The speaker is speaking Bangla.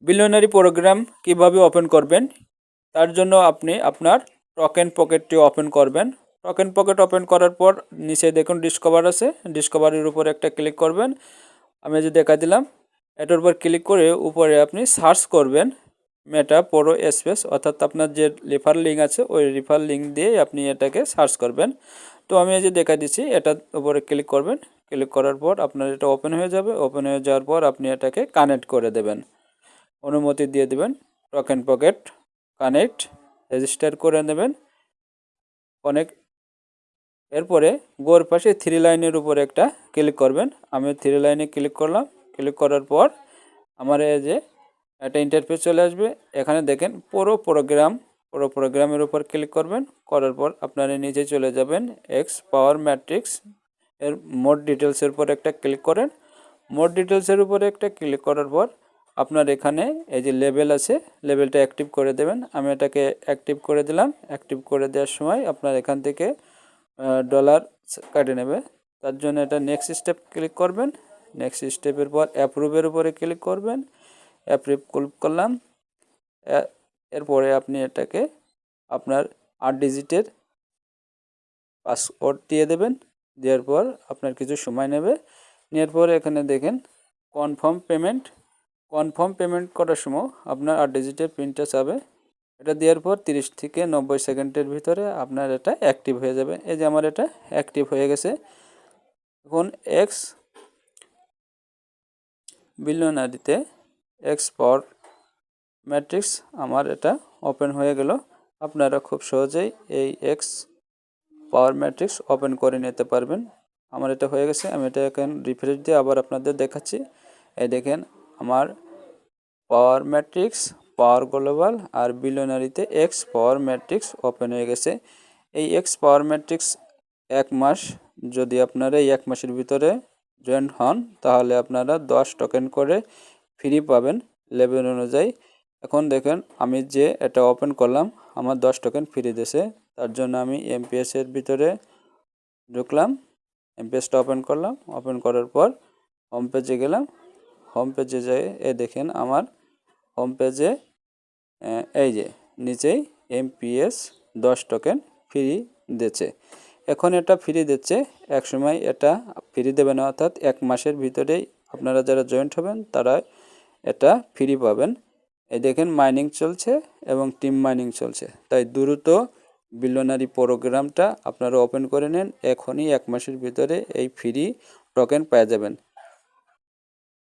বিলিয়নারি প্রোগ্রাম কিভাবে ওপেন করবেন তার জন্য আপনি আপনার টোকেন পকেটটি ওপেন করবেন। টোকেন পকেট ওপেন করার পর নিচে দেখুন ডিসকভার আছে, ডিসকভারের উপর একটা ক্লিক করবেন। আমি যে দেখা দিলাম এটার উপর ক্লিক করে উপরে আপনি সার্চ করবেন মেটা প্রো স্পেস, অর্থাৎ আপনার যে রেফার লিঙ্ক আছে ওই রেফার লিঙ্ক দিয়ে আপনি এটাকে সার্চ করবেন। তো আমি এই যে দেখা দিচ্ছি এটার উপরে ক্লিক করবেন। ক্লিক করার পর আপনার এটা ওপেন হয়ে যাবে। ওপেন হয়ে যাওয়ার পর আপনি এটাকে কানেক্ট করে দেবেন, অনুমতি দিয়ে দেবেন। টোকেন পকেট কানেক্ট, রেজিস্টার করে নেবেন অনেক। এরপরে গোর পাশে থ্রি লাইনের উপর একটা ক্লিক করবেন। আমি থ্রি লাইনে ক্লিক করলাম। ক্লিক করার পর আমার এই যে একটা ইন্টারফেস চলে আসবে। এখানে দেখেন পুরো প্রোগ্রামের উপর ক্লিক করবেন। করার পর আপনারা নিচে চলে যাবেন এক্স পাওয়ার ম্যাট্রিক্স এর মোড ডিটেলসের উপর একটা ক্লিক করেন। মোড ডিটেলসের উপরে একটা ক্লিক করার পর আপনার এখানে এই যে লেবেল আছে, লেবেলটা অ্যাক্টিভ করে দেবেন। আমি এটাকে অ্যাক্টিভ করে দিলাম। অ্যাক্টিভ করে দেওয়ার সময় আপনার এখান থেকে ডলার কাটে নেবে, তার জন্য এটা নেক্সট স্টেপ ক্লিক করবেন। নেক্সট স্টেপের পর অ্যাপ্রুভের উপরে ক্লিক করবেন। অ্যাপ্রুভ ক্লিক করলাম। এরপরে আপনি এটাকে আপনার 8 ডিজিটের পাসওয়ার্ড দিয়ে দেবেন। দেওয়ার পর আপনার কিছু সময় নেবে। নেওয়ার পর এখানে দেখেন কনফার্ম পেমেন্ট করার সময় আপনার 8 ডিজিটের পিনটা চাবে। এটা দেওয়ার পর 30 থেকে 90 সেকেন্ডের ভিতরে আপনার এটা অ্যাক্টিভ হয়ে যাবে। এই যে আমার এটা অ্যাক্টিভ হয়ে গেছে। এখন এক্স বিলিয়নারিতে এক্স পাওয়ার ম্যাট্রিক্স আমার এটা ওপেন হয়ে গেল। আপনারা খুব সহজেই এই এক্স পাওয়ার ম্যাট্রিক্স ওপেন করে নিতে পারবেন। আমার এটা হয়ে গেছে। আমি এটা এখন রিফ্রেশ দিয়ে আবার আপনাদের দেখাচ্ছি। এই দেখেন আমার পাওয়ার ম্যাট্রিক্স, পাওয়ার গ্লোবাল আর বিলিয়নারিতে এক্স পাওয়ার ম্যাট্রিক্স ওপেন হয়ে গেছে। এই এক্স পাওয়ার ম্যাট্রিক্স 1 মাস, যদি আপনারা এই 1 মাসের ভিতরে জয়েন হন তাহলে আপনারা 10 টোকেন করে ফ্রি পাবেন লেভেল অনুযায়ী। এখন দেখেন আমি যে এটা ওপেন করলাম আমার 10 টোকেন ফ্রি দিয়েছে। তার জন্য আমি এমপিএসের ভিতরে ঢুকলাম, এমপিএসটা ওপেন করলাম। ওপেন করার পর হোম পেজে গেলাম। হোম পেজে যাই এ দেখেন আমার হোম পেজে এই যে নিচেই এমপিএস 10 টোকেন ফ্রি দিচ্ছে। এখন এটা ফ্রি দিচ্ছে, এক সময় এটা ফ্রি দেবে না, অর্থাৎ 1 মাসের ভিতরেই আপনারা যারা জয়েন্ট হবেন তারা এটা ফ্রি পাবেন। এই দেখেন মাইনিং চলছে এবং টিম মাইনিং চলছে। তাই দ্রুত বিলিয়নারি প্রোগ্রামটা আপনারা ওপেন করে নেন। এখনই 1 মাসের ভিতরে এই ফ্রি টোকেন পেয়ে যাবেন।